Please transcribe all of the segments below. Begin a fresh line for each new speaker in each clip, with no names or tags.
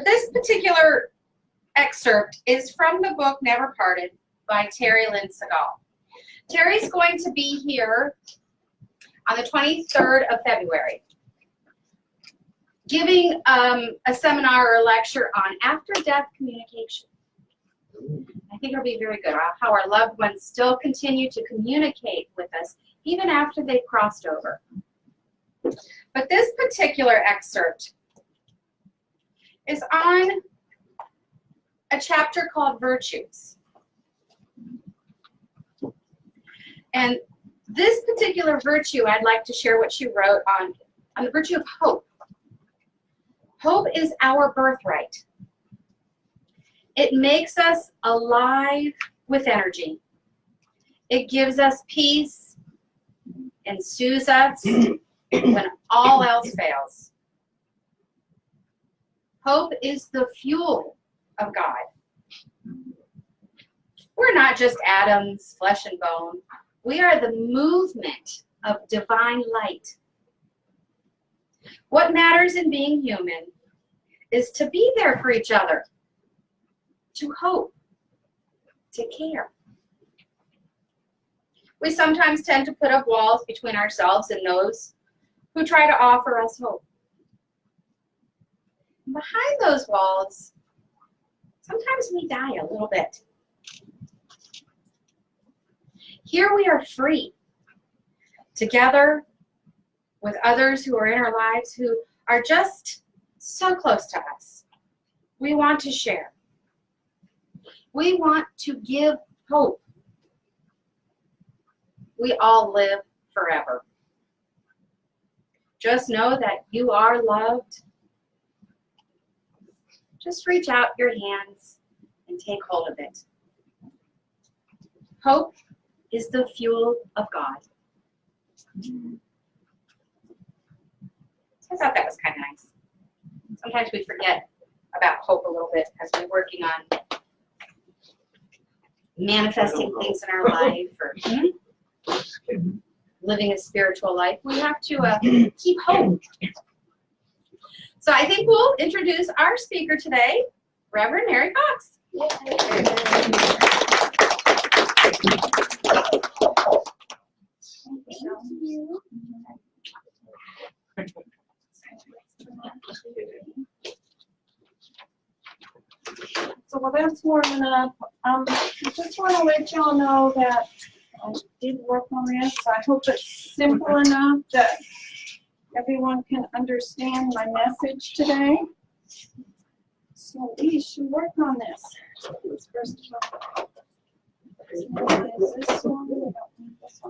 This particular excerpt is from the book Never Parted by Terry Lynn Segal. Terry's going to be here on the 23rd of February giving a seminar or a lecture on after-death communication. I think it'll be very good, how our loved ones still continue to communicate with us even after they've crossed over. But this particular excerpt is on a chapter called Virtues. And this particular virtue, I'd like to share what she wrote on the virtue of hope. Hope is our birthright. It makes us alive with energy. It gives us peace and soothes us when all else fails. Hope is the fuel of God. We're not just atoms, flesh and bone. We are the movement of divine light. What matters in being human is to be there for each other, to hope, to care. We sometimes tend to put up walls between ourselves and those who try to offer us hope. Behind those walls, sometimes we die a little bit. Here we are free, together with others who are in our lives who are just so close to us. We want to share. We want to give hope. We all live forever. Just know that you are loved. Just reach out your hands and take hold of it. Hope is the fuel of God. I thought that was kind of nice. Sometimes we forget about hope a little bit because we're working on manifesting things in our life or living a spiritual life. We have to keep hope. So I think we'll introduce our speaker today, Reverend Mary Fox.
So, well, that's warming up. I just want to let y'all know that I did work on this. I hope it's simple enough that everyone can understand my message today. So we should work on this. First of all, is this one? We don't need this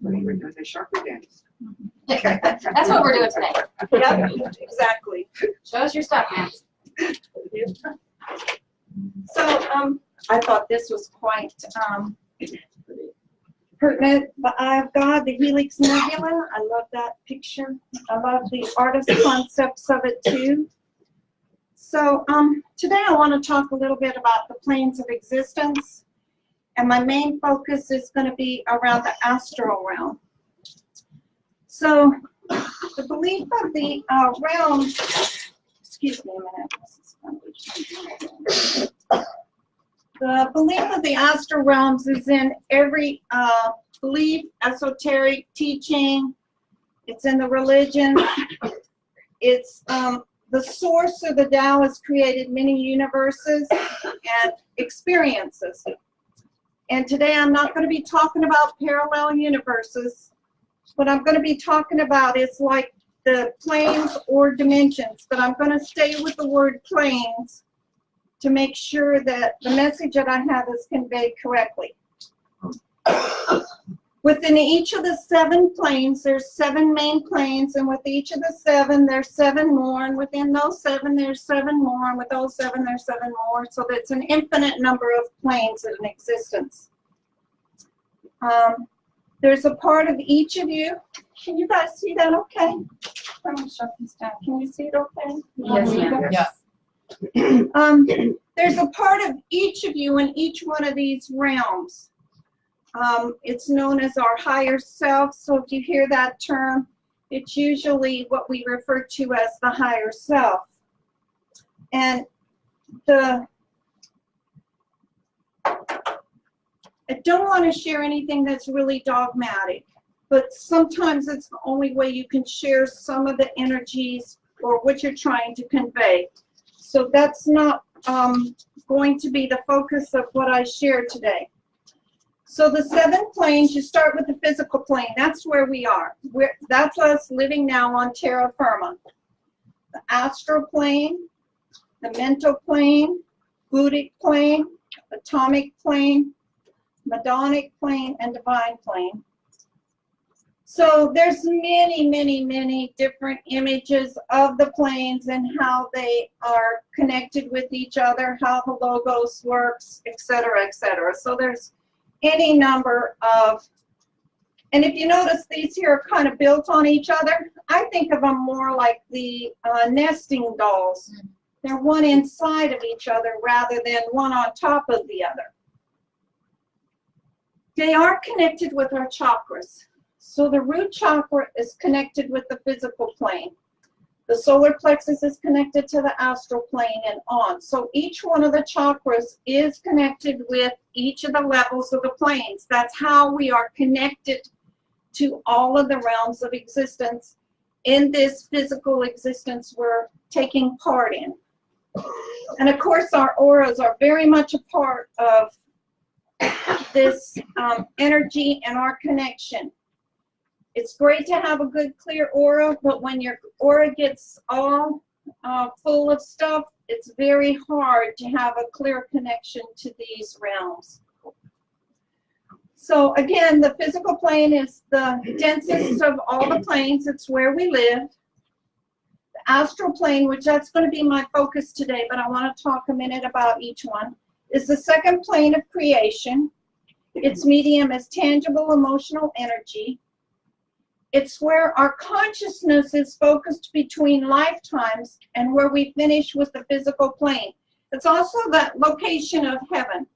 one.
We're doing the sharper dance.
That's what we're doing today.
Yep, exactly.
Show us your stuff, man.
So I thought this was quite pertinent. The Eye of God, the Helix Nebula. I love that picture. I love the artist concepts of it too. So today I want to talk a little bit about the planes of existence. And my main focus is going to be around the astral realm. So the belief of the realms, excuse me a minute. The belief of the astral realms is in every belief, esoteric teaching. It's in the religion. It's the source of the Tao has created many universes and experiences. And today I'm not going to be talking about parallel universes. What I'm going to be talking about is like the planes or dimensions, but I'm going to stay with the word planes to make sure that the message that I have is conveyed correctly. Within each of the 7 planes, there's 7 main planes, and with each of the 7, there's 7 more, and within those 7, there's 7 more, and with those 7, there's 7 more, so that's an infinite number of planes in existence. There's a part of each of you. Can you guys see that okay? I'm going to shut this down. Can you see it okay?
Yes, ma'am.
Yeah. There's a part of each of you in each one of these realms. It's known as our higher self. So if you hear that term, It's usually what we refer to as the higher self. And I don't want to share anything that's really dogmatic, but sometimes it's the only way you can share some of the energies or what you're trying to convey. So that's not going to be the focus of what I share today. So the 7 planes, you start with the physical plane. That's where we are. That's us living now on terra firma. The astral plane, the mental plane, buddhic plane, atomic plane, Madonic plane, and divine plane. So there's many, many, many different images of the planes and how they are connected with each other, how the logos works, etc., etc. So there's any number of, and if you notice, these here are kind of built on each other. I think of them more like the nesting dolls. They're one inside of each other rather than one on top of the other. They are connected with our chakras. So the root chakra is connected with the physical plane. The solar plexus is connected to the astral plane and on. So each one of the chakras is connected with each of the levels of the planes. That's how we are connected to all of the realms of existence in this physical existence we're taking part in. And of course, our auras are very much a part of this energy and our connection. It's great to have a good clear aura, but when your aura gets all full of stuff, it's very hard to have a clear connection to these realms. So again, the physical plane is the densest of all the planes. It's where we live. The astral plane, which that's going to be my focus today, but I want to talk a minute about each one, is the second plane of creation. Its medium is tangible emotional energy. It's where our consciousness is focused between lifetimes and where we finish with the physical plane. It's also that location of heaven.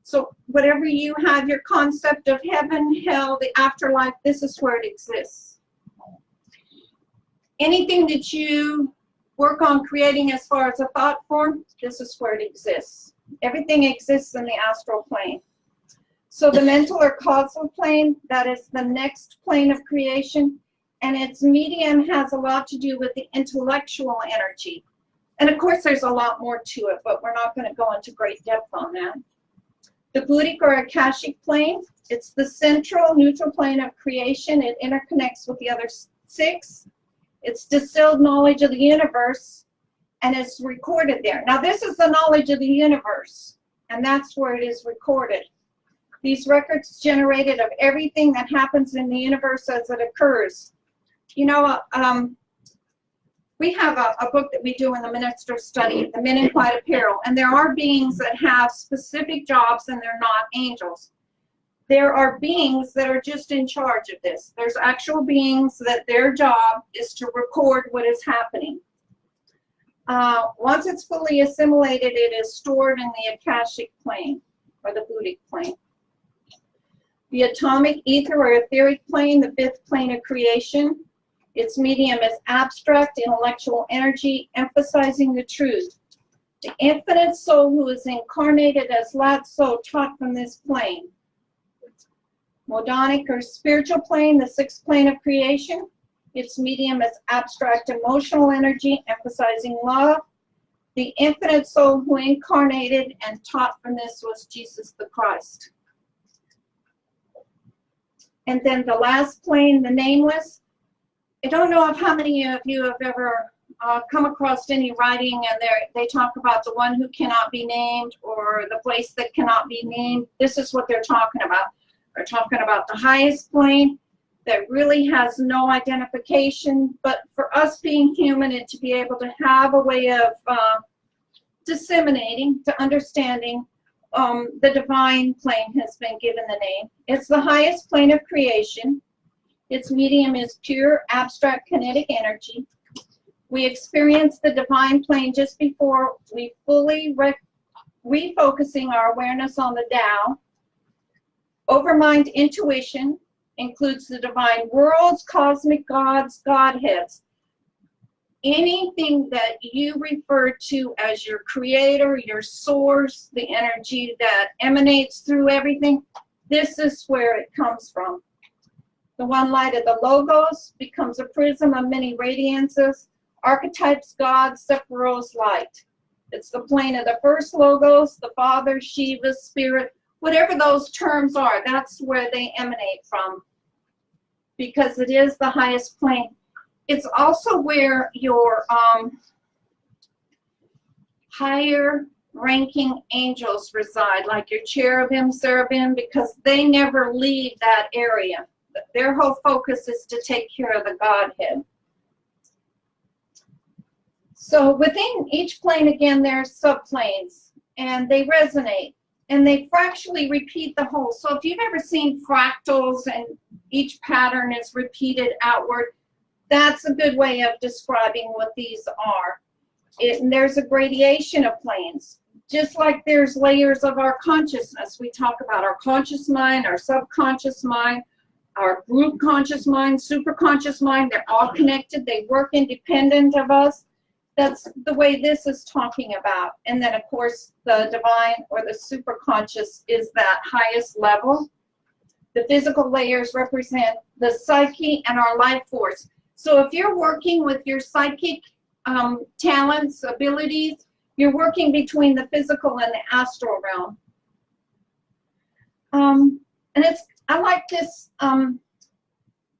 So whatever you have, your concept of heaven, hell, the afterlife, this is where it exists. Anything that you work on creating as far as a thought form, this is where it exists. Everything exists in the astral plane. So the mental or causal plane, that is the next plane of creation, and its medium has a lot to do with the intellectual energy. And of course, there's a lot more to it, but we're not going to go into great depth on that. The Buddhic or Akashic plane, it's the central neutral plane of creation. It interconnects with the other 6. It's distilled knowledge of the universe, and it's recorded there. Now, this is the knowledge of the universe, and that's where it is recorded. These records generated of everything that happens in the universe as it occurs. You know, we have a book that we do in the minister study, The Men in White Apparel, and there are beings that have specific jobs and they're not angels. There are beings that are just in charge of this. There's actual beings that their job is to record what is happening. Once it's fully assimilated, it is stored in the Akashic plane or the Buddhic plane. The atomic ether or etheric plane, the 5th plane of creation. Its medium is abstract intellectual energy, emphasizing the truth. The infinite soul who is incarnated as Latso taught from this plane. Modonic or spiritual plane, the 6th plane of creation. Its medium is abstract emotional energy, emphasizing love. The infinite soul who incarnated and taught from this was Jesus the Christ. And then the last plane, the nameless. I don't know of how many of you have ever come across any writing and they talk about the one who cannot be named or the place that cannot be named. This is what they're talking about. They're talking about the highest plane that really has no identification, but for us being human and to be able to have a way of disseminating, to understanding, the divine plane has been given the name. It's the highest plane of creation. Its medium is pure abstract kinetic energy. We experience the divine plane just before we fully refocusing our awareness on the Tao. Overmind intuition, includes the divine worlds, cosmic gods, godheads. Anything that you refer to as your creator, your source, the energy that emanates through everything, this is where it comes from. The one light of the Logos becomes a prism of many radiances. Archetypes, God, Sephiroth's light. It's the plane of the first Logos, the Father, Shiva, Spirit, whatever those terms are, that's where they emanate from, because it is the highest plane. It's also where your higher ranking angels reside, like your cherubim, seraphim, because they never leave that area. Their whole focus is to take care of the Godhead. So within each plane, again, there are subplanes, and they resonate, and they fractally repeat the whole. So if you've ever seen fractals and each pattern is repeated outward, that's a good way of describing what these are. And there's a gradation of planes. Just like there's layers of our consciousness. We talk about our conscious mind, our subconscious mind, our group conscious mind, superconscious mind. They're all connected. They work independent of us. That's the way this is talking about. And then, of course, the divine or the superconscious is that highest level. The physical layers represent the psyche and our life force. So if you're working with your psychic talents, abilities, you're working between the physical and the astral realm. And I like this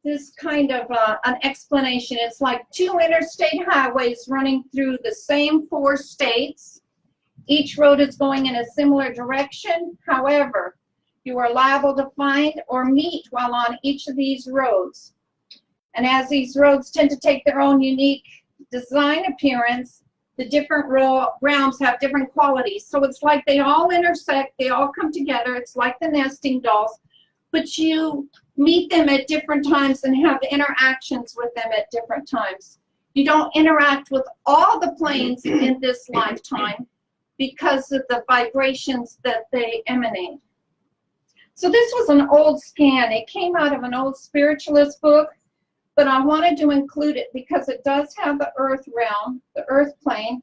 this kind of an explanation. It's like two interstate highways running through the same 4 states. Each road is going in a similar direction. However, you are liable to find or meet while on each of these roads. And as these roads tend to take their own unique design appearance, the different realms have different qualities. So it's like they all intersect, they all come together. It's like the nesting dolls, but you meet them at different times and have interactions with them at different times. You don't interact with all the planes in this lifetime because of the vibrations that they emanate. So this was an old scan. It came out of an old spiritualist book, but I wanted to include it because it does have the earth realm, the earth plane.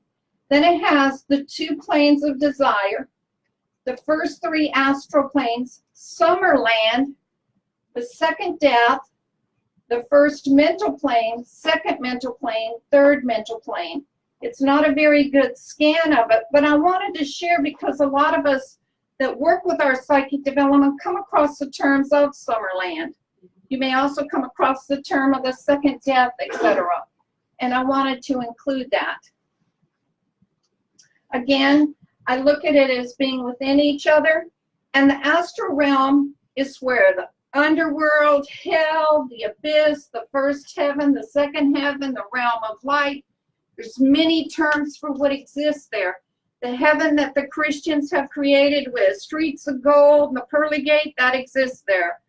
Then it has the 2 planes of desire, the first 3 astral planes, Summerland, the second death, the first mental plane, second mental plane, third mental plane. It's not a very good scan of it, but I wanted to share because a lot of us that work with our psychic development come across the terms of Summerland. You may also come across the term of the second death, etc. And I wanted to include that. Again, I look at it as being within each other, and the astral realm is where the underworld, hell, the abyss, the first heaven, the second heaven, the realm of light. There's many terms for what exists there. The heaven that the Christians have created with streets of gold and the pearly gate, that exists there.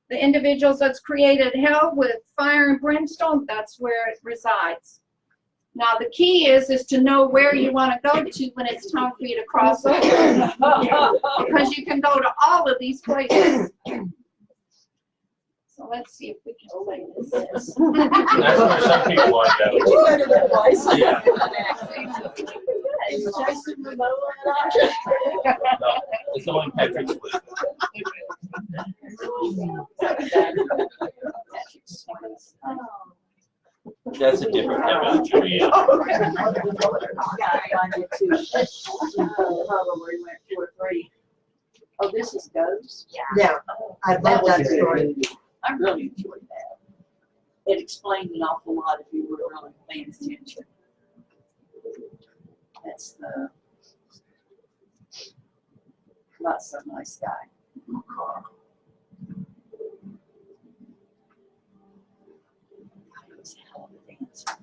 The individuals that's created hell with fire and brimstone, that's where it resides. Now the key is to know where you want to go to when it's time for you to cross over. Because you can go to all of these places. So let's see if we can play this.
That's where some people want to go.
Did you go to that place?
Yeah.
Is Jason Momoa an option?
No, it's the one Patrick's with. That's a different dimension.
Yeah, I did too. Probably went 2 or 3. Oh, this is Ghost?
Yeah, I love that story.
I really enjoyed that. It explained an awful lot if you were really paying attention. That's the not so nice guy. He was a hell of a dancer.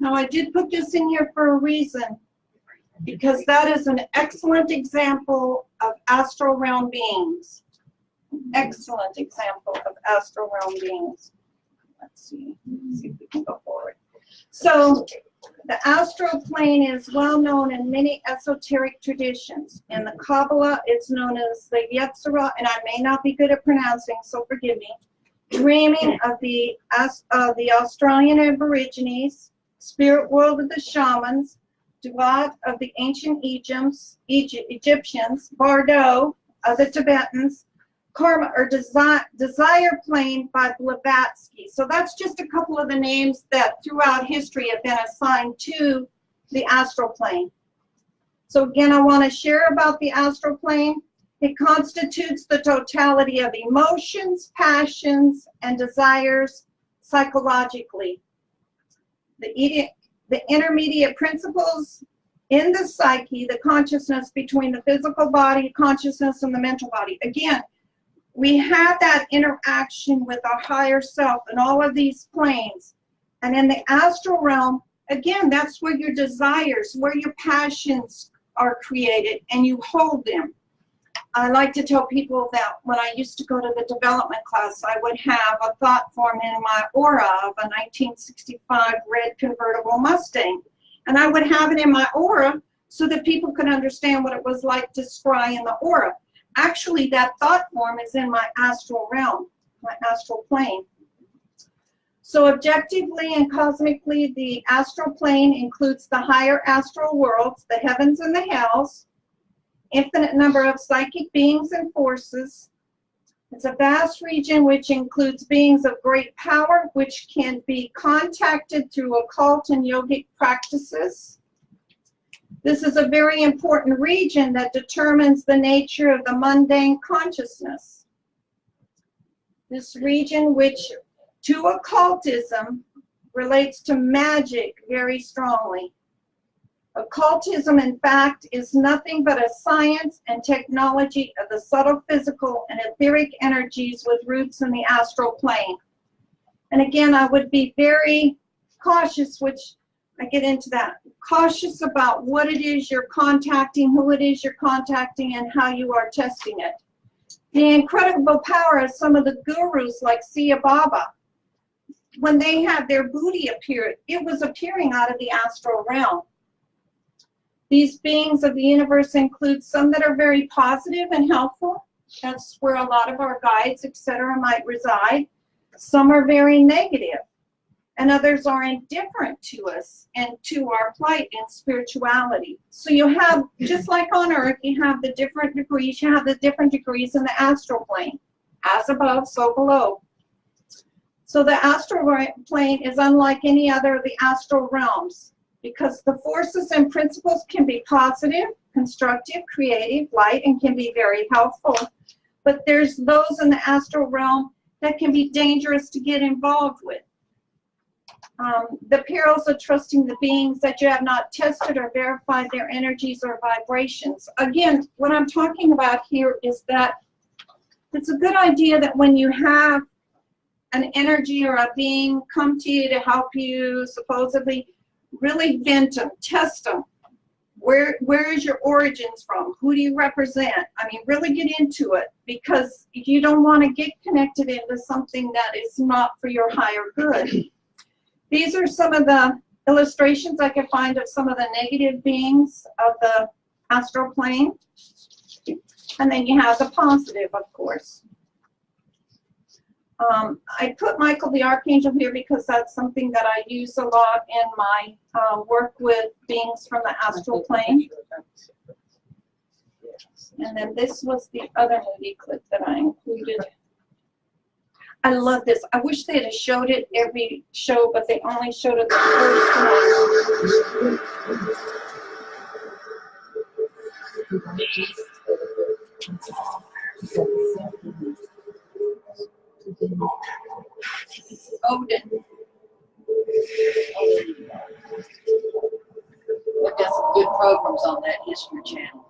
Now, I did put this in here for a reason, because that is an excellent example of astral realm beings. Excellent example of astral realm beings. Let's see if we can go forward. So, the astral plane is well known in many esoteric traditions. In the Kabbalah, it's known as the Yetzirah, and I may not be good at pronouncing, so forgive me. Dreaming of the Australian Aborigines, spirit world of the shamans, Duat of the ancient Egyptians, Bardo of the Tibetans, Karma or Desire Plane by Blavatsky. So that's just a couple of the names that throughout history have been assigned to the astral plane. So again, I want to share about the astral plane. It constitutes the totality of emotions, passions, and desires psychologically. The intermediate principles in the psyche, the consciousness between the physical body, consciousness, and the mental body. Again, we have that interaction with our higher self in all of these planes. And in the astral realm, again, that's where your desires, where your passions are created, and you hold them. I like to tell people that when I used to go to the development class, I would have a thought form in my aura of a 1965 red convertible Mustang. And I would have it in my aura so that people could understand what it was like to scry in the aura. Actually, that thought form is in my astral realm, my astral plane. So objectively and cosmically, the astral plane includes the higher astral worlds, the heavens and the hells, infinite number of psychic beings and forces. It's a vast region which includes beings of great power, which can be contacted through occult and yogic practices. This is a very important region that determines the nature of the mundane consciousness. This region, which to occultism relates to magic very strongly. Occultism, in fact, is nothing but a science and technology of the subtle physical and etheric energies with roots in the astral plane. And again, I would be very cautious, which I get into that, cautious about what it is you're contacting, who it is you're contacting, and how you are testing it. The incredible power of some of the gurus like Sia Baba, when they had their booty appear, it was appearing out of the astral realm. These beings of the universe include some that are very positive and helpful. That's where a lot of our guides, etc., might reside. Some are very negative, and others are indifferent to us and to our plight in spirituality. So you have, just like on Earth, you have the different degrees. You have the different degrees in the astral plane. As above, so below. So the astral plane is unlike any other of the astral realms, because the forces and principles can be positive, constructive, creative, light, and can be very helpful. But there's those in the astral realm that can be dangerous to get involved with. The perils of trusting the beings that you have not tested or verified their energies or vibrations. Again, what I'm talking about here is that it's a good idea that when you have an energy or a being come to you to help you, supposedly, really vent them, test them. Where is your origins from? Who do you represent? I mean, really get into it, because you don't want to get connected into something that is not for your higher good. These are some of the illustrations I could find of some of the negative beings of the astral plane. And then you have the positive, of course. I put Michael the Archangel here because that's something that I use a lot in my work with beings from the astral plane. And then this was the other movie clip that I included. I love this. I wish they had showed it every show, but they only showed it the first one. Odin.
We've got some good programs on that history. missing your channel.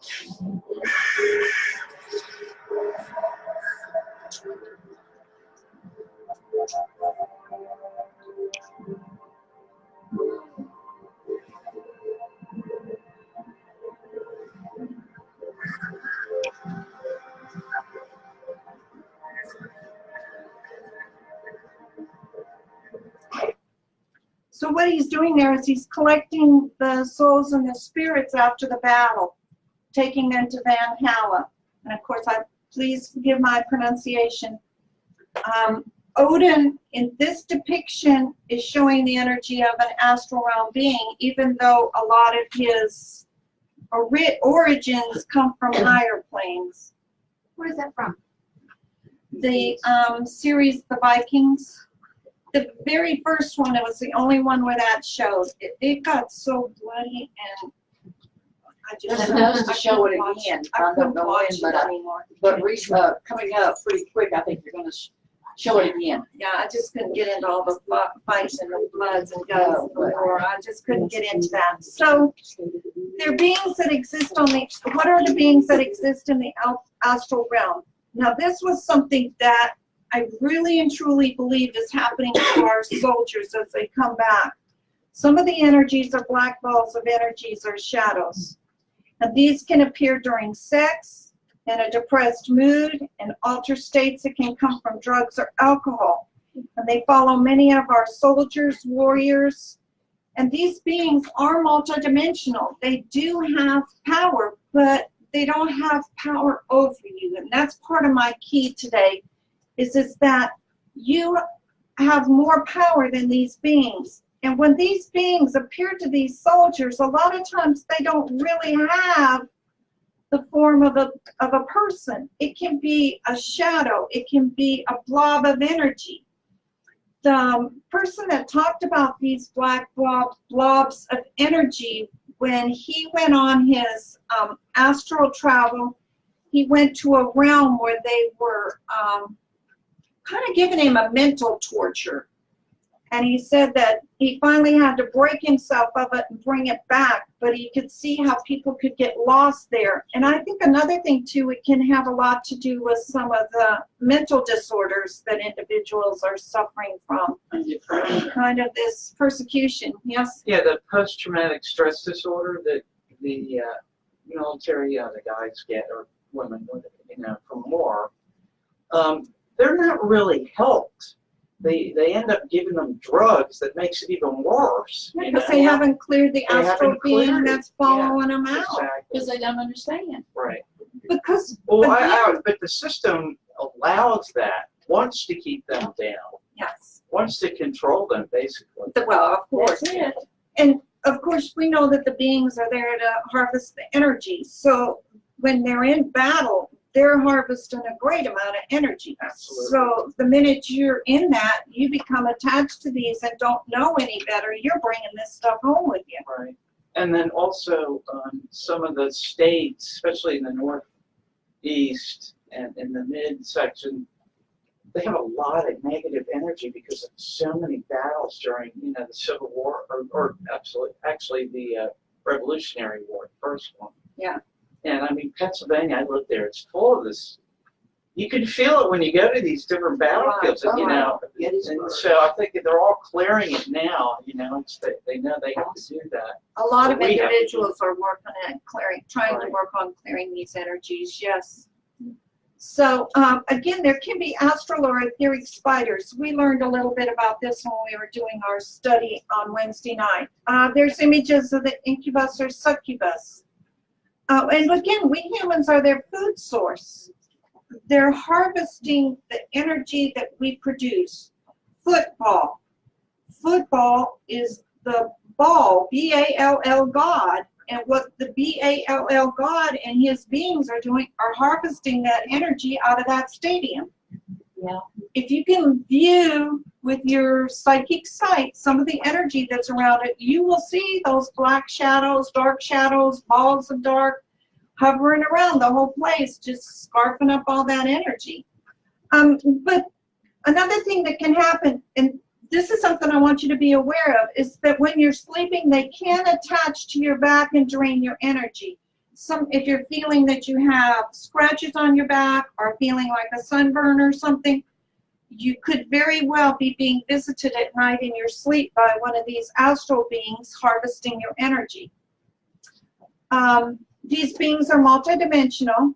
So what he's doing there is he's collecting the souls and the spirits after the battle, taking them to Van Halla. And of course, please forgive my pronunciation. Odin in this depiction is showing the energy of an astral realm being, even though a lot of his origins come from higher planes.
Where's that from?
The series, The Vikings. The very first one, it was the only one where that showed. It got so bloody, and I
They're
just
supposed to
I
show it
couldn't watch
again.
I
I don't
couldn't
know
watch
when,
it
but
anymore.
coming up pretty quick, I think you're going to show it again.
Yeah, I just couldn't get into all the fights and the bloods and guns and the war. I just couldn't get into that. So there are beings that exist on the. What are the beings that exist in the astral realm? Now, this was something that I really and truly believe is happening to our soldiers as they come back. Some of the energies are black balls of energies or shadows. And these can appear during sex, in a depressed mood, and altered states that can come from drugs or alcohol. And they follow many of our soldiers, warriors, and these beings are multidimensional. They do have power, but they don't have power over you. And that's part of my key today, is that you have more power than these beings. And when these beings appear to these soldiers, a lot of times they don't really have the form of a person. It can be a shadow. It can be a blob of energy. The person that talked about these black blobs of energy, when he went on his astral travel, he went to a realm where they were kind of giving him a mental torture. And he said that he finally had to break himself of it and bring it back, but he could see how people could get lost there. And I think another thing too, it can have a lot to do with some of the mental disorders that individuals are suffering from. Kind of this persecution, yes?
Yeah, the post-traumatic stress disorder that the military, the guys get, or women, from war, they're not really helped. They end up giving them drugs that makes it even worse.
Because they haven't cleared the astral
haven't
being
cleared it.
that's following them out.
Exactly.
Because they don't understand.
Right.
Because,
Well,
again,
but the system allows that, wants to keep them down,
yes.
wants to control them, basically.
Well, of course.
That's it.
And of course, we know that the beings are there to harvest the energy. So when they're in battle, they're harvesting a great amount of energy.
Absolutely.
So the minute you're in that, you become attached to these and don't know any better. You're bringing this stuff home with you.
Right. And then also some of the states, especially in the northeast and in the midsection, they have a lot of negative energy because of so many battles during, the Civil War, or actually the Revolutionary War, the first one.
Yeah.
And I mean, Pennsylvania, I lived there, it's full of this. You can feel it when you go to these different battlefields, And so I think that they're all clearing it now, they know they have to do that.
A lot of
We have to
individuals are working at trying to
Right.
work on clearing these energies, yes. So again, there can be astral or etheric spiders. We learned a little bit about this when we were doing our study on Wednesday night. There's images of the incubus or succubus. And again, we humans are their food source. They're harvesting the energy that we produce. Football. Football is the ball, B-A-L-L, God. And what the B-A-L-L God and his beings are doing are harvesting that energy out of that stadium.
Yeah.
If you can view with your psychic sight some of the energy that's around it, you will see those black shadows, dark shadows, balls of dark hovering around the whole place, just scarfing up all that energy. But another thing that can happen, and this is something I want you to be aware of, is that when you're sleeping, they can attach to your back and drain your energy. if you're feeling that you have scratches on your back or feeling like a sunburn or something, you could very well be being visited at night in your sleep by one of these astral beings harvesting your energy. These beings are multidimensional,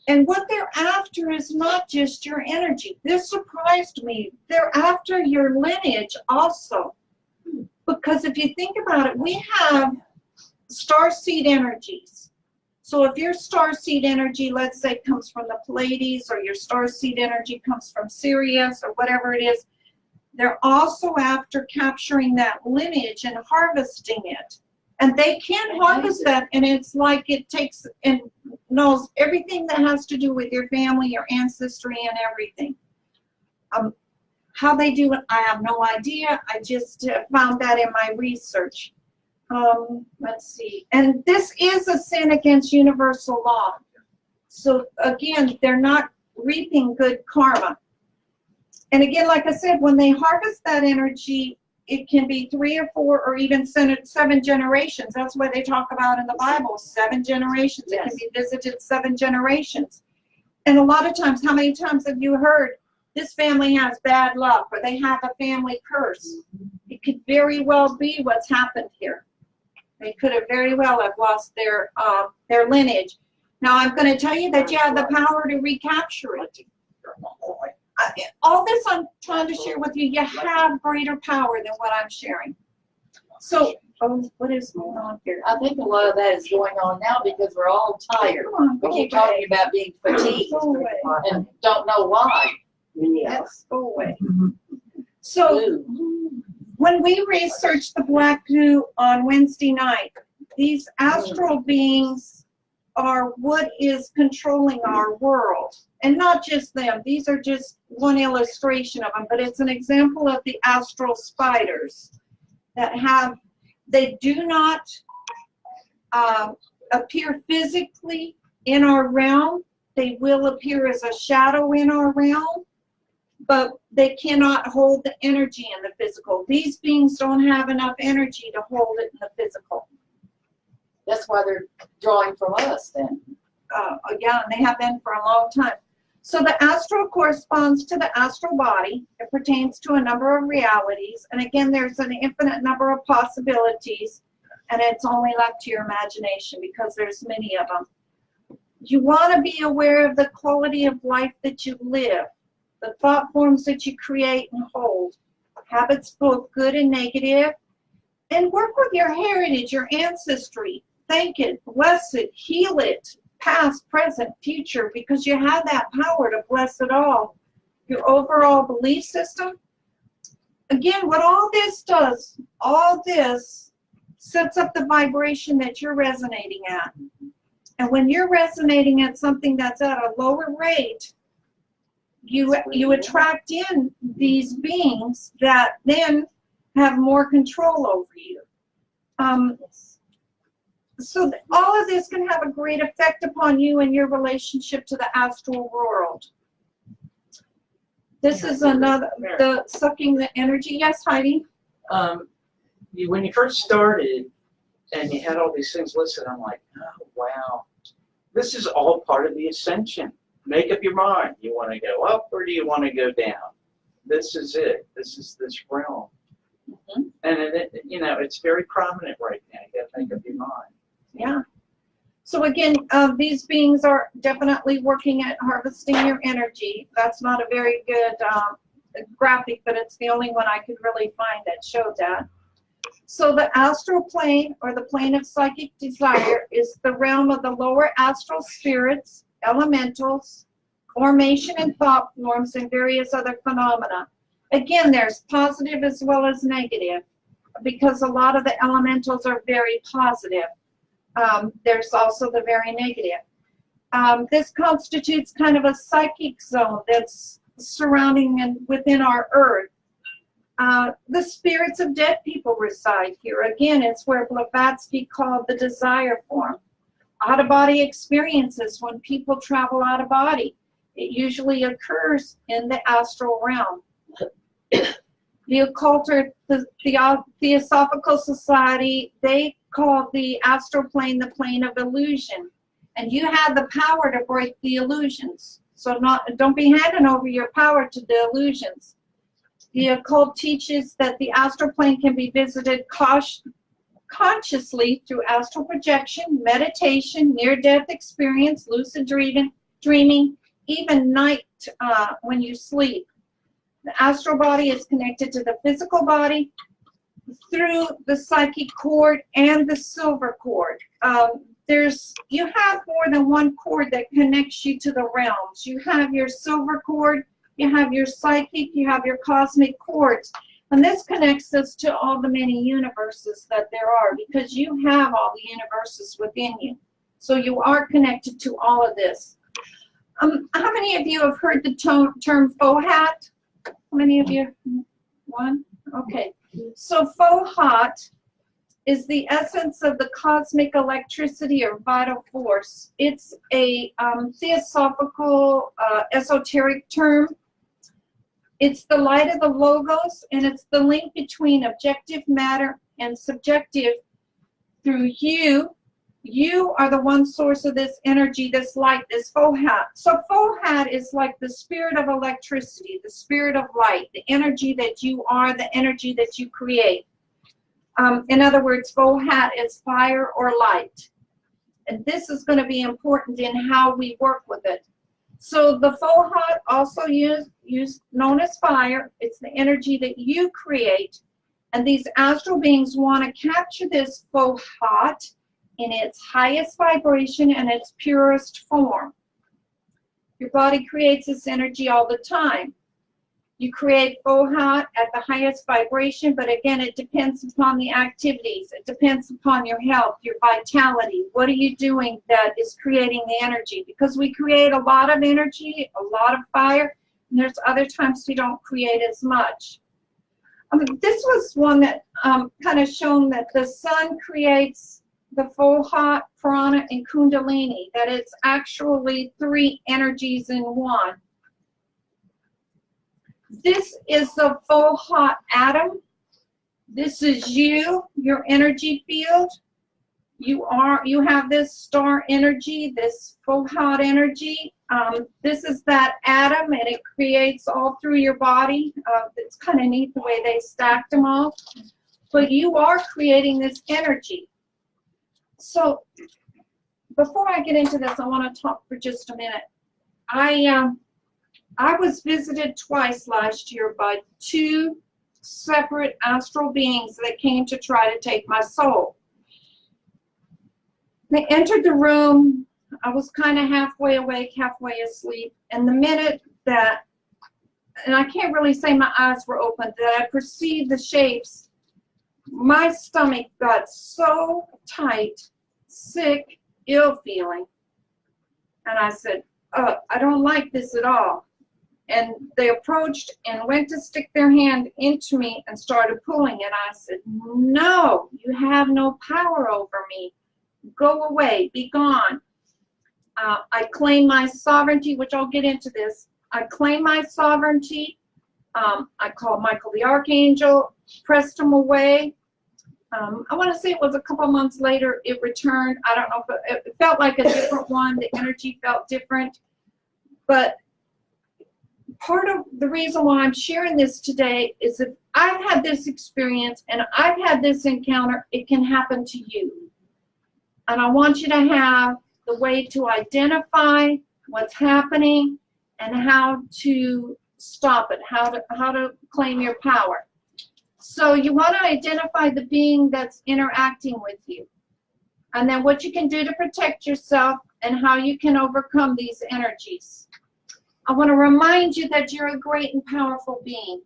and what they're after is not just your energy. This surprised me. They're after your lineage also. Because if you think about it, we have starseed energies. So if your starseed energy, let's say, comes from the Pleiades, or your starseed energy comes from Sirius, or whatever it is, they're also after capturing that lineage and harvesting it. And they can harvest that, and it's like it takes and knows everything that has to do with your family, your ancestry, and everything. How they do it, I have no idea. I just found that in my research. Let's see. And this is a sin against universal law. So again, they're not reaping good karma. And again, like I said, when they harvest that energy, it can be 3 or 4 or even 7 generations. That's what they talk about in the Bible, 7 generations. It can be visited 7 generations. And a lot of times, how many times have you heard, this family has bad luck, or they have a family curse? It could very well be what's happened here. They could have very well have lost their lineage. Now, I'm going to tell you that you have the power to recapture it. All this I'm trying to share with you, you have greater power than what I'm sharing. So, what is going on here?
I think a lot of that is going on now because we're all tired. We keep talking about being fatigued
Go away.
and don't know why.
Yes, go away. So, when we researched the black goo on Wednesday night, these astral beings are what is controlling our world. And not just them. These are just one illustration of them, but it's an example of the astral spiders that they do not appear physically in our realm. They will appear as a shadow in our realm, but they cannot hold the energy in the physical. These beings don't have enough energy to hold it in the physical.
That's why they're drawing from us then.
Yeah, and they have been for a long time. So the astral corresponds to the astral body. It pertains to a number of realities. And again, there's an infinite number of possibilities, and it's only left to your imagination because there's many of them. You want to be aware of the quality of life that you live, the thought forms that you create and hold, habits both good and negative, and work with your heritage, your ancestry. Thank it, bless it, heal it, past, present, future, because you have that power to bless it all. Your overall belief system. Again, what all this does, all this sets up the vibration that you're resonating at. And when you're resonating at something that's at a lower rate, you attract in these beings that then have more control over you. So all of this can have a great effect upon you and your relationship to the astral world. This is another, the sucking the energy. Yes, Heidi?
When you first started and you had all these things listed, I'm like, oh, wow. This is all part of the ascension. Make up your mind. You want to go up or do you want to go down? This is it. This is this realm.
Mm-hmm.
And it's very prominent right now. You got to make up your mind.
Yeah. So again, these beings are definitely working at harvesting your energy. That's not a very good graphic, but it's the only one I could really find that showed that. So the astral plane, or the plane of psychic desire, is the realm of the lower astral spirits, elementals, formation and thought forms, and various other phenomena. Again, there's positive as well as negative, because a lot of the elementals are very positive. There's also the very negative. This constitutes kind of a psychic zone that's surrounding and within our earth. The spirits of dead people reside here. Again, it's where Blavatsky called the desire form. Out-of-body experiences, when people travel out of body, it usually occurs in the astral realm. The occult or the Theosophical Society, they called the astral plane, the plane of illusion. And you have the power to break the illusions. So don't be handing over your power to the illusions. The occult teaches that the astral plane can be visited consciously through astral projection, meditation, near-death experience, lucid dreaming, even night when you sleep. The astral body is connected to the physical body through the psychic cord and the silver cord. You have more than one cord that connects you to the realms. You have your silver cord, you have your psychic, you have your cosmic cords. And this connects us to all the many universes that there are, because you have all the universes within you. So you are connected to all of this. How many of you have heard the term faux hat? How many of you? One? Okay. So faux hat is the essence of the cosmic electricity or vital force. It's a theosophical, esoteric term. It's the light of the logos, and it's the link between objective matter and subjective through you. You are the one source of this energy, this light, this faux hat. So faux hat is like the spirit of electricity, the spirit of light, the energy that you are, the energy that you create. In other words, faux hat is fire or light. And this is going to be important in how we work with it. So the faux hat, also known as fire, it's the energy that you create. And these astral beings want to capture this faux hat in its highest vibration and its purest form. Your body creates this energy all the time. You create faux hat at the highest vibration, but again, it depends upon the activities. It depends upon your health, your vitality. What are you doing that is creating the energy? Because we create a lot of energy, a lot of fire, and there's other times we don't create as much. This was one that kind of shown that the sun creates the faux hat, prana, and kundalini, that it's actually 3 energies in one. This is the faux hat atom. This is you, your energy field. You have this star energy, this faux hat energy. This is that atom, and it creates all through your body. It's kind of neat the way they stacked them all. But you are creating this energy. So before I get into this, I want to talk for just a minute. I was visited twice last year by 2 separate astral beings that came to try to take my soul. They entered the room. I was kind of halfway awake, halfway asleep. And the minute that, and I can't really say my eyes were open, that I perceived the shapes, my stomach got so tight, sick, ill feeling. And I said, I don't like this at all. And they approached and went to stick their hand into me and started pulling. And I said, no, you have no power over me. Go away, be gone. I claim my sovereignty, which I'll get into this. I claim my sovereignty. I called Michael the Archangel, pressed him away. I want to say it was a couple months later, it returned. I don't know, but it felt like a different one. The energy felt different. But part of the reason why I'm sharing this today is that I've had this experience and I've had this encounter. It can happen to you. And I want you to have the way to identify what's happening and how to stop it, how to claim your power. So you want to identify the being that's interacting with you, and then what you can do to protect yourself and how you can overcome these energies. I want to remind you that you're a great and powerful being.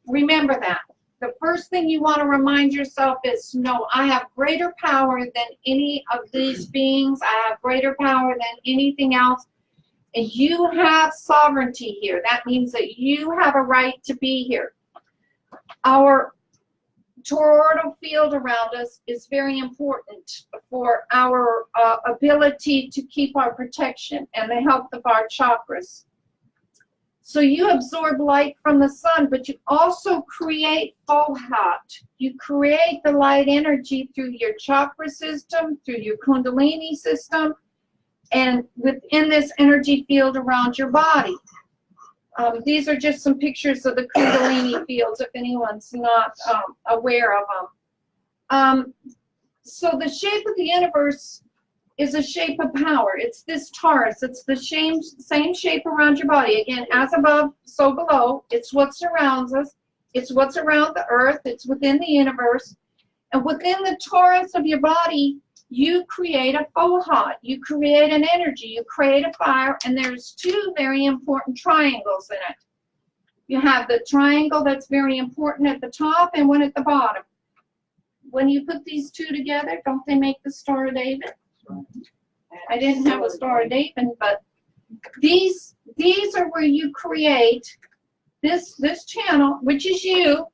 Remember that. The first thing you want to remind yourself is, no, I have greater power than any of these beings. I have greater power than anything else. And you have sovereignty here. That means that you have a right to be here. Our toroidal field around us is very important for our ability to keep our protection and the health of our chakras. So you absorb light from the sun, but you also create CCOT. You create the light energy through your chakra system, through your kundalini system, and within this energy field around your body. These are just some pictures of the kundalini fields if anyone's not aware of them. So the shape of the universe is a shape of power. It's this torus. It's the same shape around your body. Again, as above, so below. It's what surrounds us. It's what's around the earth. It's within the universe. And within the torus of your body, you create a CCOT. You create an energy. You create a fire. And there's two very important triangles in it. You have the triangle that's very important at the top and one at the bottom. When you put these two together, don't they make the Star of David? I didn't have a Star of David, but these are where you create this channel, which is you,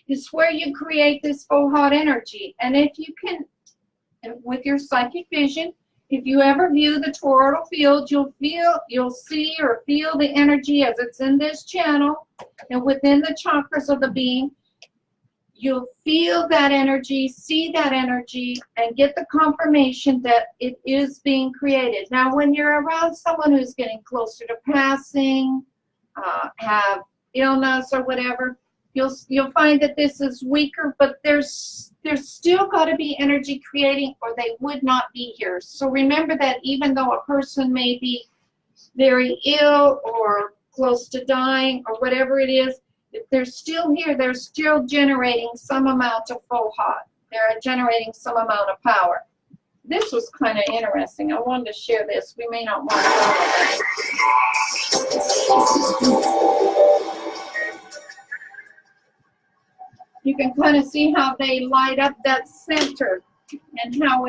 is where you create this CCOT energy. And if you can, with your psychic vision, if you ever view the toroidal field, you'll see or feel the energy as it's in this channel and within the chakras of the being. You'll feel that energy, see that energy, and get the confirmation that it is being created. Now, when you're around someone who's getting closer to passing, have illness or whatever, you'll find that this is weaker, but there's still got to be energy creating or they would not be here. So remember that even though a person may be very ill or close to dying or whatever it is, if they're still here, they're still generating some amount of CCOT. They're generating some amount of power. This was kind of interesting. I wanted to share this. We may not want to follow that. You can kind of see how they light up that center and how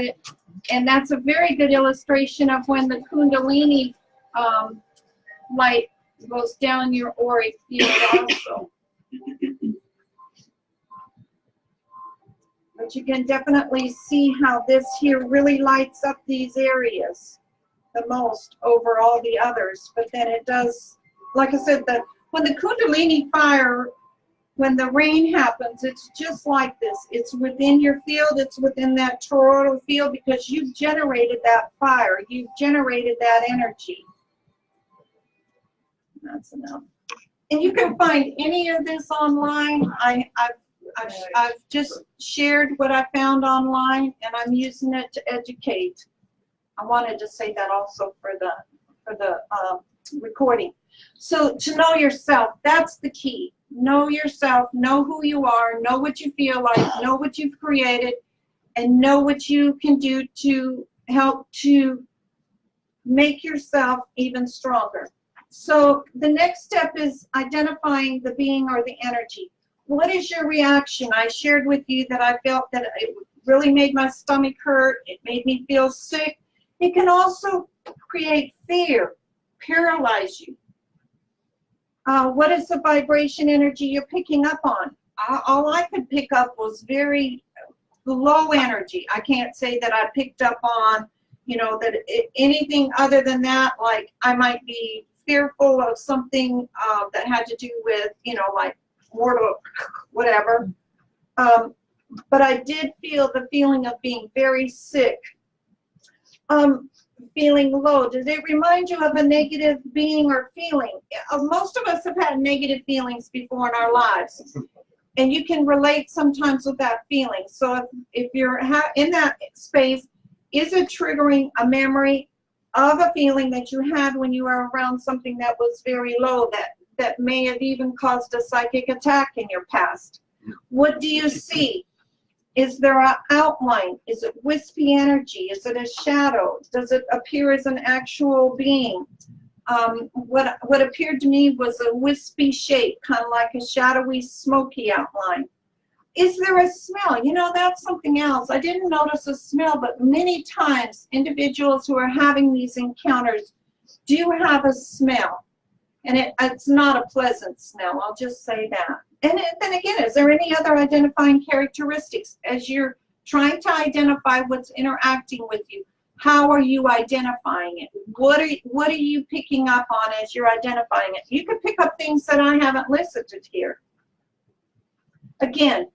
and that's a very good illustration of when the Kundalini light goes down your auric field also. But you can definitely see how this here really lights up these areas the most over all the others. But then it does, like I said, when the Kundalini fire, when the rain happens, it's just like this. It's within your field. It's within that toroidal field because you've generated that fire. You've generated that energy. That's enough. And you can find any of this online. I've just shared what I found online, and I'm using it to educate. I wanted to say that also for the recording. So to know yourself, that's the key. Know yourself, know who you are, know what you feel like, know what you've created, and know what you can do to help to make yourself even stronger. So the next step is identifying the being or the energy. What is your reaction? I shared with you that I felt that it really made my stomach hurt. It made me feel sick. It can also create fear, paralyze you. What is the vibration energy you're picking up on? All I could pick up was very low energy. I can't say that I picked up on, anything other than that, like I might be fearful of something that had to do with, like mortal, whatever. But I did feel the feeling of being very sick. Feeling low. Does it remind you of a negative being or feeling? Most of us have had negative feelings before in our lives. And you can relate sometimes with that feeling. So if you're in that space, is it triggering a memory of a feeling that you had when you were around something that was very low, that may have even caused a psychic attack in your past? What do you see? Is there an outline? Is it wispy energy? Is it a shadow? Does it appear as an actual being? What appeared to me was a wispy shape, kind of like a shadowy, smoky outline. Is there a smell? That's something else. I didn't notice a smell, but many times individuals who are having these encounters do have a smell. And it's not a pleasant smell, I'll just say that. And then again, is there any other identifying characteristics? As you're trying to identify what's interacting with you, How are you identifying it? What are you picking up on as you're identifying it? You could pick up things that I haven't listed here. Again,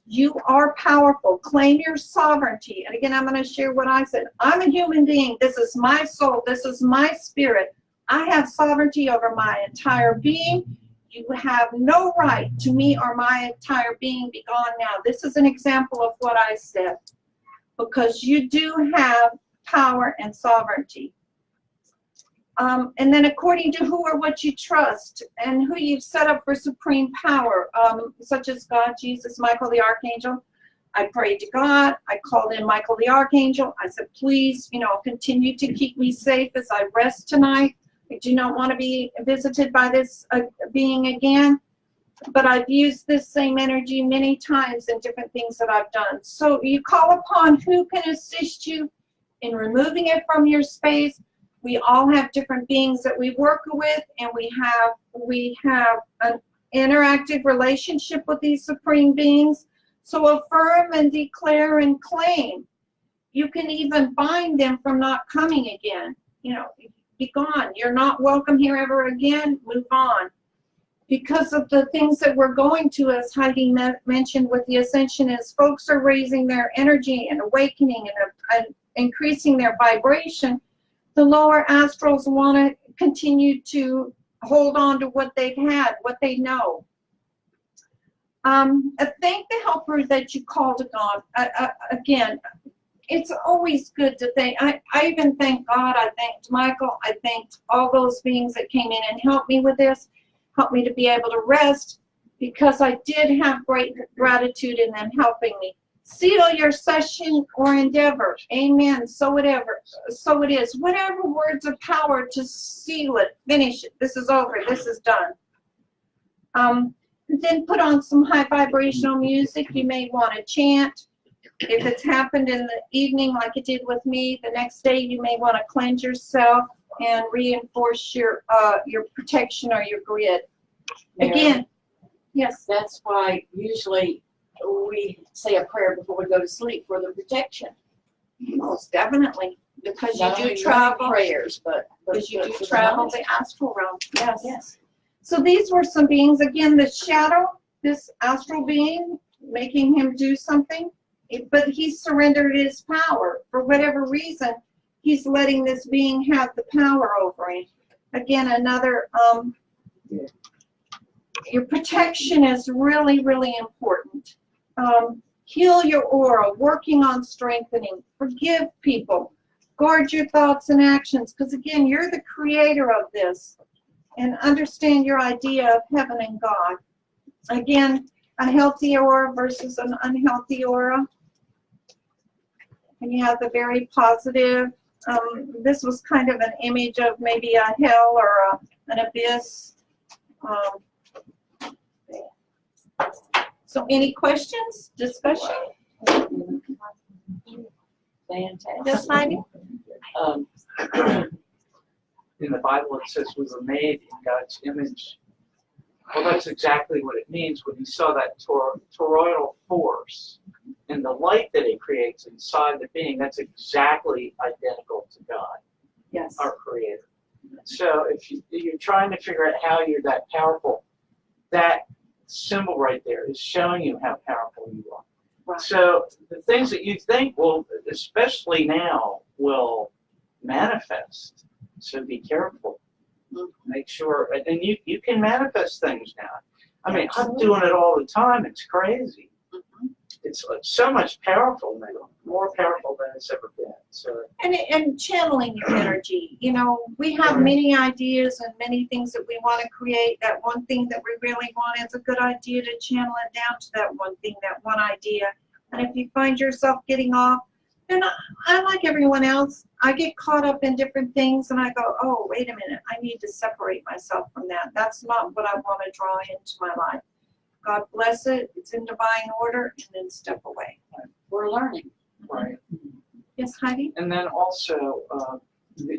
you are powerful. Claim your sovereignty. And again, I'm going to share what I said. I'm a human being. This is my soul. This is my spirit. I have sovereignty over my entire being. You have no right to me or my entire being. Be gone now. This is an example of what I said. Because you do have power and sovereignty. And then according to who or what you trust and who you've set up for supreme power, such as God, Jesus, Michael the Archangel. I prayed to God. I called in Michael the Archangel. I said, please, continue to keep me safe as I rest tonight. I do not want to be visited by this being again. But I've used this same energy many times in different things that I've done. So you call upon who can assist you in removing it from your space. We all have different beings that we work with, and we have an interactive relationship with these supreme beings. So affirm and declare and claim. You can even bind them from not coming again. Be gone. You're not welcome here ever again. Move on. Because of the things that we're going to, as Heidi mentioned with the ascension, is folks are raising their energy and awakening and increasing their vibration. The lower astrals want to continue to hold on to what they've had, what they know. Thank the helper that you called on. Again, it's always good to thank. I even thank God. I thanked Michael. I thanked all those beings that came in and helped me with this, helped me to be able to rest, because I did have great gratitude in them helping me. Seal your session or endeavor. Amen. So it is. Whatever words of power to seal it, finish it. This is over. This is done. Then put on some high vibrational music. You may want to chant. If it's happened in the evening like it did with me, the next day you may want to cleanse yourself and reinforce your protection or your grid. Again, yes.
That's why usually we say a prayer before we go to sleep for the protection.
Most definitely, because you
Not
do
only
travel.
prayers, but
Because you do
for the
travel
mind.
the astral realm. Yes.
Yes.
So these were some beings. Again, the shadow, this astral being, making him do something, but he surrendered his power for whatever reason. He's letting this being have the power over him. Again, another, your protection is really, really important. Heal your aura, working on strengthening. Forgive people. Guard your thoughts and actions, because again, you're the creator of this. And understand your idea of heaven and God. Again, a healthy aura versus an unhealthy aura. And you have the very positive. This was kind of an image of maybe a hell or an abyss. So any questions, discussion?
Fantastic.
Yes, Heidi?
In the Bible, it says we were made in God's image. Well, that's exactly what it means when you saw that toroidal force and the light that it creates inside the being. That's exactly identical to God,
Yes.
our Creator. So if you're trying to figure out how you're that powerful, that symbol right there is showing you how powerful you are.
Right.
So the things that you think will, especially now, will manifest. So be careful. Make sure, and you can manifest things now. I mean, I'm doing it all the time. It's crazy. It's so much powerful now, more powerful than it's ever been. So
And channeling your energy. We have many ideas and many things that we want to create. That one thing that we really want, it's a good idea to channel it down to that one thing, that one idea. And if you find yourself getting off, then I like everyone else, I get caught up in different things and I go, oh, wait a minute, I need to separate myself from that. That's not what I want to draw into my life. God bless it, it's in divine order, and then step away.
We're learning.
right.
Yes, Heidi?
And then also,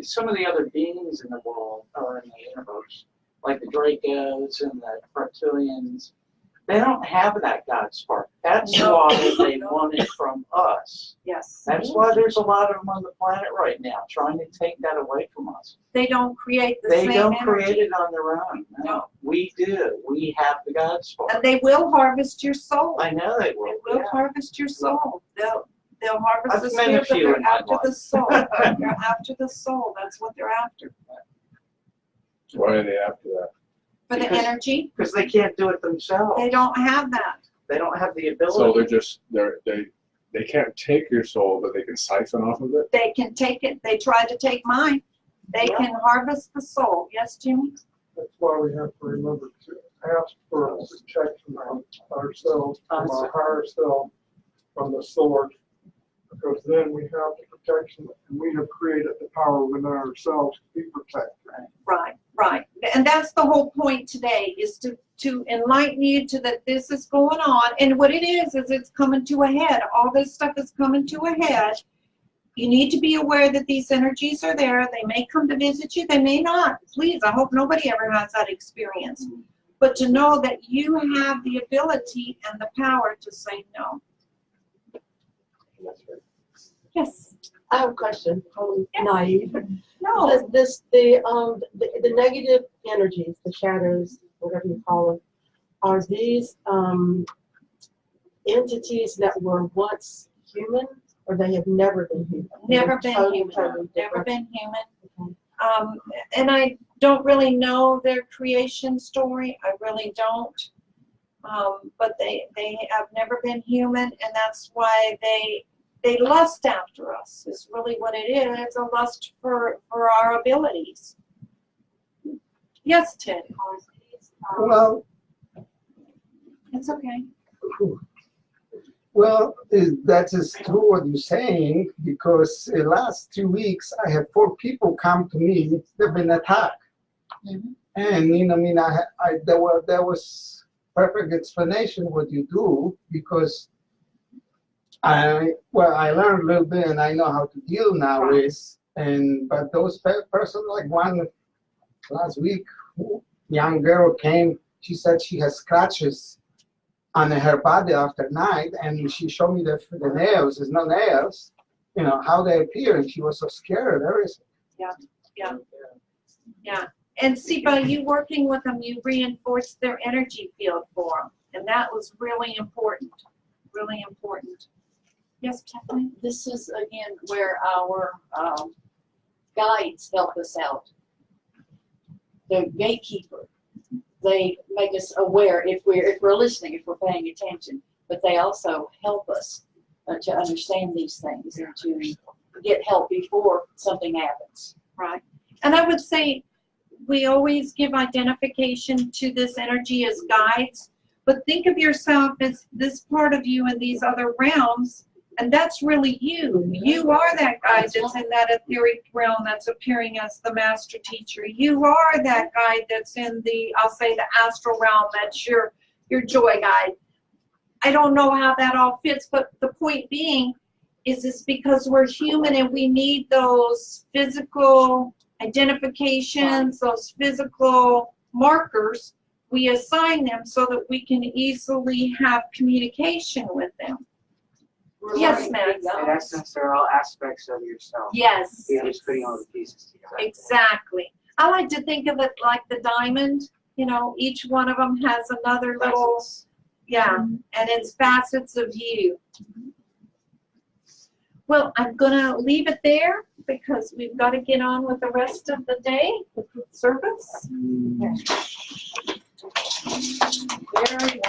some of the other beings in the world or in the universe, like the Dracos and the Reptilians, They don't have that God spark. That's why they want it from us.
Yes.
That's why there's a lot of them on the planet right now, trying to take that away from us.
They don't create the
They
same
don't
energy.
create it on their own. No, we do. We have the God spark.
And they will harvest your soul.
I know they
They
will.
will
Yeah.
harvest your soul. They'll harvest
I've
the
met a
spirit, but
few
they're
in my
after the
life.
soul. They're after the soul. That's what they're after.
Why are they after that?
For the
Because-
energy,
Because they can't do it themselves.
they don't have that.
They don't have the ability.
So they can't take your soul, but they can siphon off of it?
They can take it. They tried to take mine. They can harvest the soul. Yes, Jimmy?
That's why we have to remember to ask for protection from ourselves, from our higher self, from the source. Because then we have the protection and we have created the power within ourselves to be protected.
Right, right. And that's the whole point today, is to enlighten you to that this is going on. And what it is it's coming to a head. All this stuff is coming to a head. You need to be aware that these energies are there. They may come to visit you. They may not. Please, I hope nobody ever has that experience. But to know that you have the ability and the power to say no. Yes.
I have a question, probably
Yeah.
naive.
No.
The negative energies, the shadows, whatever you call them, are these entities that were once human, or they have never been human?
Never been
Totally,
human.
totally
Never
different.
been human.
Okay.
And I don't really know their creation story. I really don't. But they have never been human, and that's why they lust after us. Is really what it is. It's a lust for our abilities. Yes, Ted.
Well,
It's okay.
well, that is true what you're saying, because the last 2 weeks I have 4 people come to me. They've been attacked, and there was perfect explanation what you do, because I learned a little bit and I know how to deal now with, but those person, like one last week, young girl came, she said she has scratches on her body after night, and she showed me the nails. There's no nails, how they appear, and she was so scared. Everything.
Yeah. And see, by you working with them, you reinforced their energy field for them, and that was really important. Really important. Yes, Kathleen?
This is again where our guides help us out. The gatekeeper, they make us aware if we're listening, if we're paying attention, but they also help us to understand these things and to get help before something happens.
Right. And I would say we always give identification to this energy as guides, but think of yourself as this part of you in these other realms, and that's really you. You are that guide that's in that etheric realm that's appearing as the master teacher. You are that guide that's in the, I'll say, the astral realm. That's your joy guide. I don't know how that all fits, but the point being is it's because we're human and we need those physical identifications, those physical markers. We assign them so that we can easily have communication with them. Yes, Max.
In essence, they're all aspects of yourself.
Yes.
You're just putting all the pieces together.
Exactly. I like to think of it like the diamond. Each one of them has another little, and it's facets of you. Well, I'm going to leave it there because we've got to get on with the rest of the day, the service. Very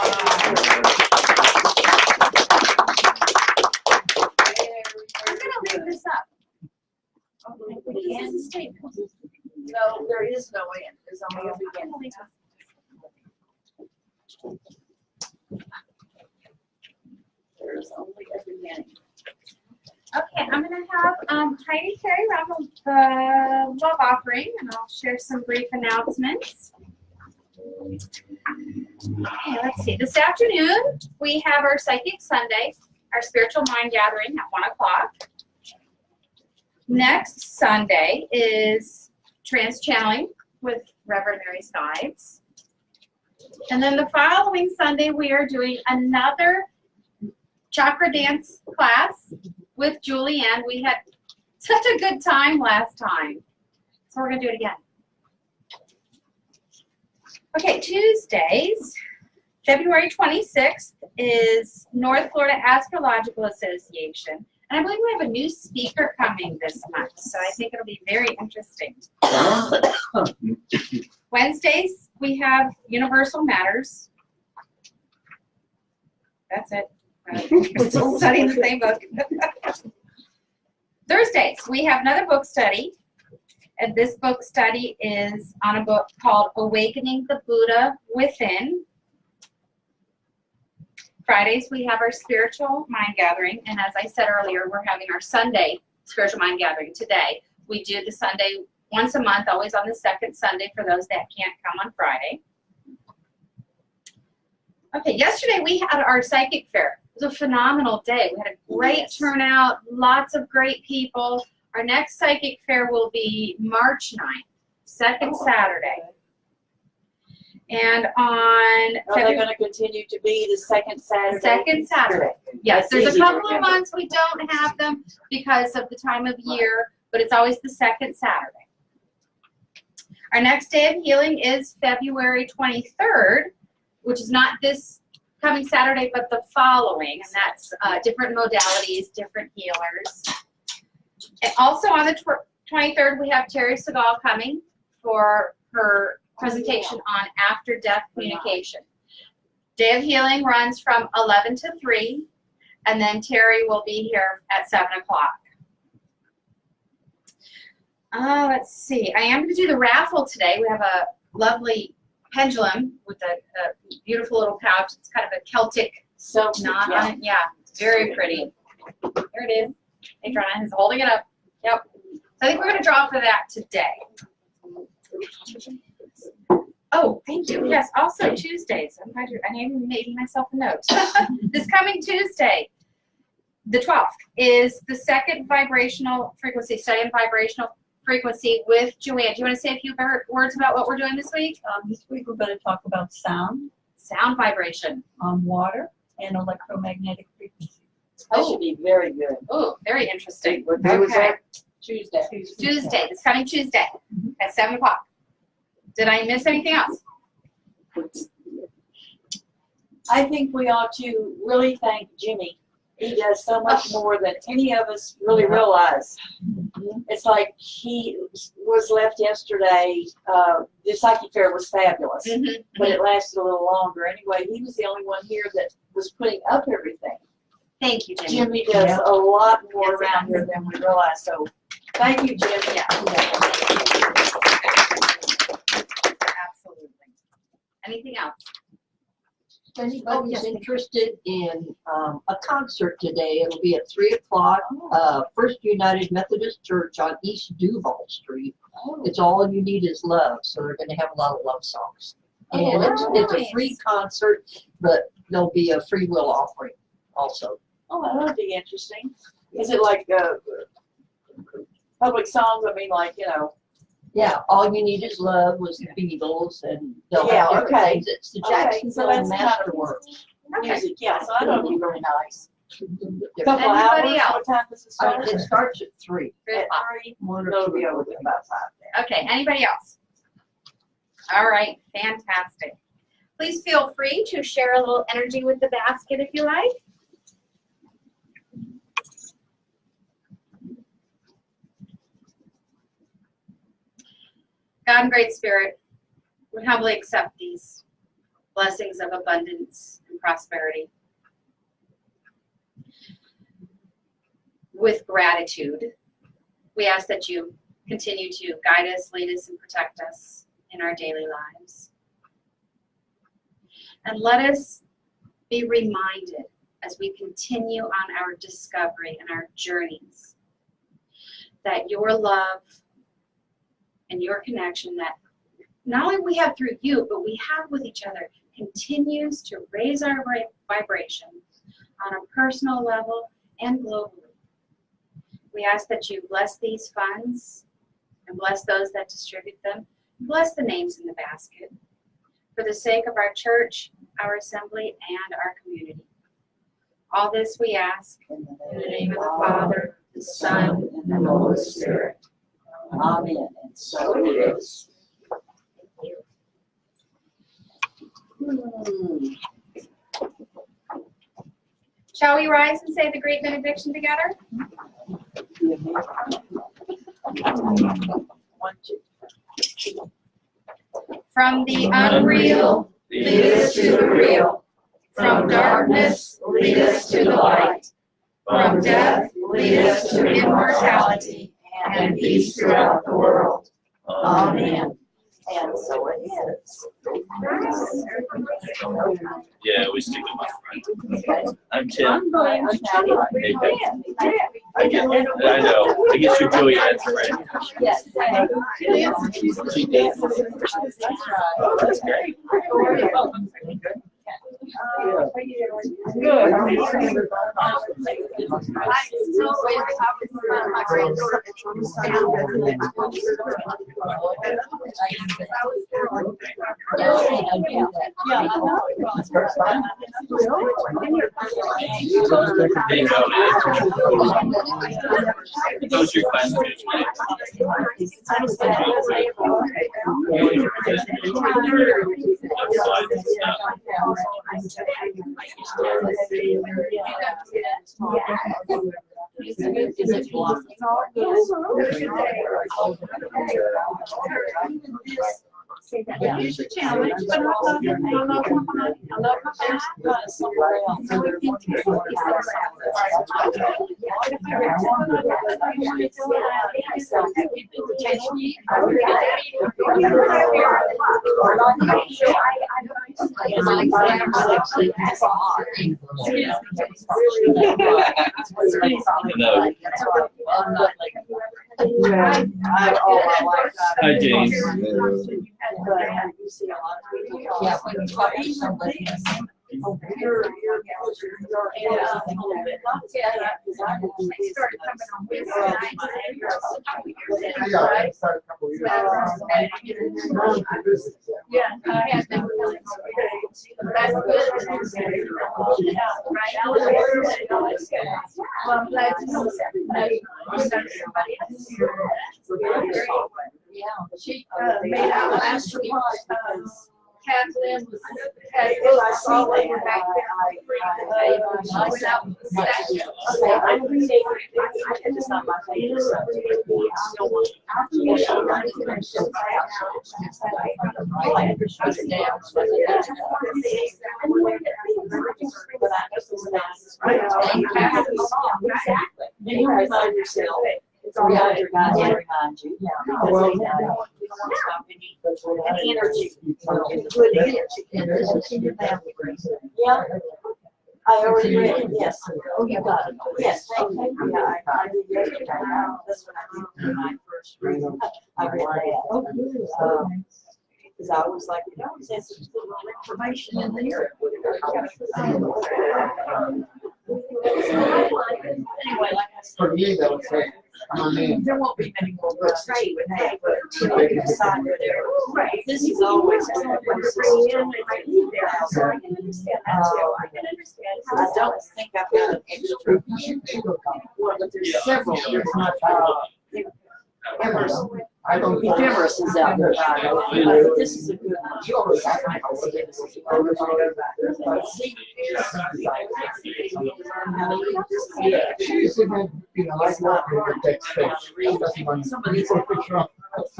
I'm gonna leave this up. This is a statement.
No, there is no end. There's only a beginning. There's only a beginning.
Okay, I'm gonna have Heidi carry around the love offering, and I'll share some brief announcements. Okay, let's see. This afternoon we have our Psychic Sunday, our spiritual mind gathering at 1 o'clock. Next Sunday is trance channeling with Reverend Mary's Guides. And then the following Sunday, we are doing another chakra dance class with Julianne. We had such a good time last time. So we're going to do it again. Okay, Tuesdays, February 26th is North Florida Astrological Association. And I believe we have a new speaker coming this month, so I think it'll be very interesting. Wednesdays, we have Universal Matters. That's it. We're still studying the same book. Thursdays, we have another book study. And this book study is on a book called Awakening the Buddha Within. Fridays, we have our spiritual mind gathering. And as I said earlier, we're having our Sunday spiritual mind gathering today. We do the Sunday once a month, always on the second Sunday for those that can't come on Friday. Okay, yesterday we had our psychic fair. It was a phenomenal day. We had a great turnout, lots of great people. Our next psychic fair will be March 9th, second Saturday. And on
Are they going to continue to be the second Saturday?
Second Saturday. Yes,
That's
there's a
easy to
couple of
remember.
months we don't have them because of the time of year, but it's always the second Saturday. Our next day of healing is February 23rd, which is not this coming Saturday, but the following, and that's different modalities, different healers. And also on the 23rd, we have Terry Segal coming for her presentation on after-death communication. Day of healing runs from 11 to 3, and then Terry will be here at 7 o'clock. Let's see. I am going to do the raffle today. We have a lovely pendulum with a beautiful little pouch. It's kind of a Celtic knot on it. Yeah, very pretty. There it is. Adriana is holding it up. Yep. So I think we're going to draw for that today. Oh, thank you. Yes, also Tuesdays. I even made myself a note. This coming Tuesday, the 12th, is the second vibrational frequency, study in vibrational frequency with Joanne. Do you want to say a few words about what we're doing this week?
This week we're going to talk about sound,
vibration,
water, and electromagnetic frequency.
That should be very good.
Oh, very interesting.
What day was
Okay.
that? Tuesday.
Tuesday, this coming Tuesday at 7 o'clock. Did I miss anything else?
I think we ought to really thank Jimmy. He does so much more than any of us really realize. It's like he was left yesterday. The psychic fair was fabulous, but it lasted a little longer. Anyway, he was the only one here that was putting up everything.
Thank you, Jimmy.
Jimmy does a lot more around here than we realize. So thank you, Jimmy.
Yeah. Absolutely. Anything else?
If anybody's interested in a concert today, it'll be at 3 o'clock, First United Methodist Church on East Duval Street. It's All You Need Is Love, so they're going to have a lot of love songs. And it's a free concert, but there'll be a free will offering also.
Oh, that would be interesting. Is it like public songs? I mean, like, you know.
Yeah, All You Need Is Love was the Beatles, and they'll
Yeah,
have different
okay.
things. It's the
Okay,
Jacksonville
so that's
Masterworks.
Music, yeah, so that'll be really nice.
Different-
Couple
Anybody
hours,
else?
what time does it start?
It starts at 3.
At 3?
One or
It'll
two.
be over there about 5 then.
Okay, anybody else? All right, fantastic. Please feel free to share a little energy with the basket if you like. God and Great Spirit, we humbly accept these blessings of abundance and prosperity with gratitude. We ask that you continue to guide us, lead us, and protect us in our daily lives. And let us be reminded as we continue on our discovery and our journeys that your love and your connection that not only we have through you, but we have with each other continues to raise our vibration on a personal level and globally. We ask that you bless these funds and bless those that distribute them. Bless the names in the basket. for the sake of our church, our assembly, and our community. All this we ask in the name of the Father, the Son, and the Holy Spirit.
Amen. And so it is.
Shall we rise and say the great benediction together? From the unreal, lead us to the real. From darkness, lead us to the light. From death, lead us to immortality and peace throughout the world. Amen.
And so it is.
Yeah, we stick with my friend. I'm Tim.
Hey,
I know. I guess you're Joey as a friend.
Yes.
She did. Oh, that's great. Those are your classmates, right?
Is it blocking? Yeah.
Here's your challenge.
I love my back. Somewhere else.
Hi, James.
Yeah, when you talk to somebody.
Yeah, she made out last week. Kathleen was all over back there. I was out with the statue. It's not my favorite subject. Then you remind yourself. It's all about your God to remind you. And energy. Good energy. Yeah. I already read it, yes. Oh, you got it. Yes, thank you. Yeah, I did yesterday. That's what I did for my first read. I read that. Because I was like, you know, there's some little information in there. Anyway, like I said.
For me, that was like,
There won't be many more books that you would have, but you know, you decide where they're. Right. This is always. I can understand that too. I can understand. I don't think I've got an extra one, but there's several.
I don't.
Ephemeris is out there. This is a good one.
She's in a, you know, like walking in the text stage. Somebody for a picture of.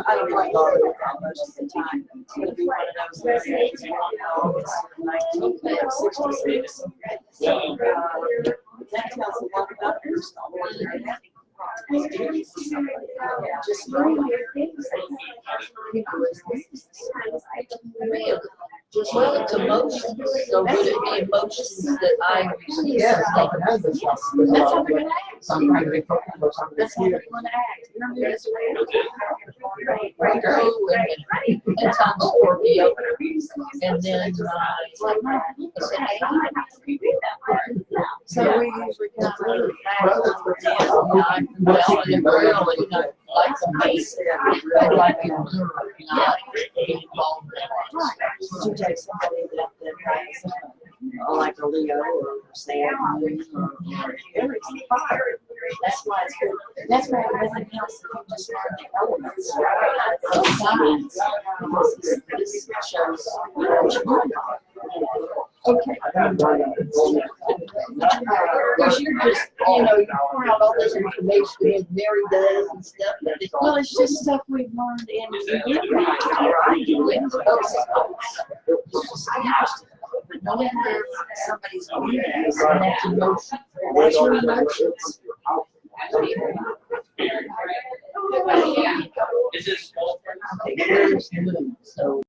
I don't like all of it most of the time. It's gonna be one of those days, you know, it's 1966. So, that tells a lot about your story. Just
Really? Well, it's emotions. So would it be emotions that I receive?
Yeah, that's
That's how they're gonna act.
sometimes they talk about something
That's how
here.
they're gonna act. Remember this way.
Virgo and some Scorpio. And then
So we usually come to
well, and really, like the base, I like to observe, not get involved in
to take somebody that has, like a Leo or Sam, or Aries, fire. That's why it's good. That's why everything else you just learn the elements. Signs. This shows what you're doing. Okay.
Because you're just, you pour out all this information that Mary does and stuff.
Well, it's just stuff we've learned in but knowing where somebody's going and that's emotion. That's your emotions.
Is this?
Okay, where's the moon? So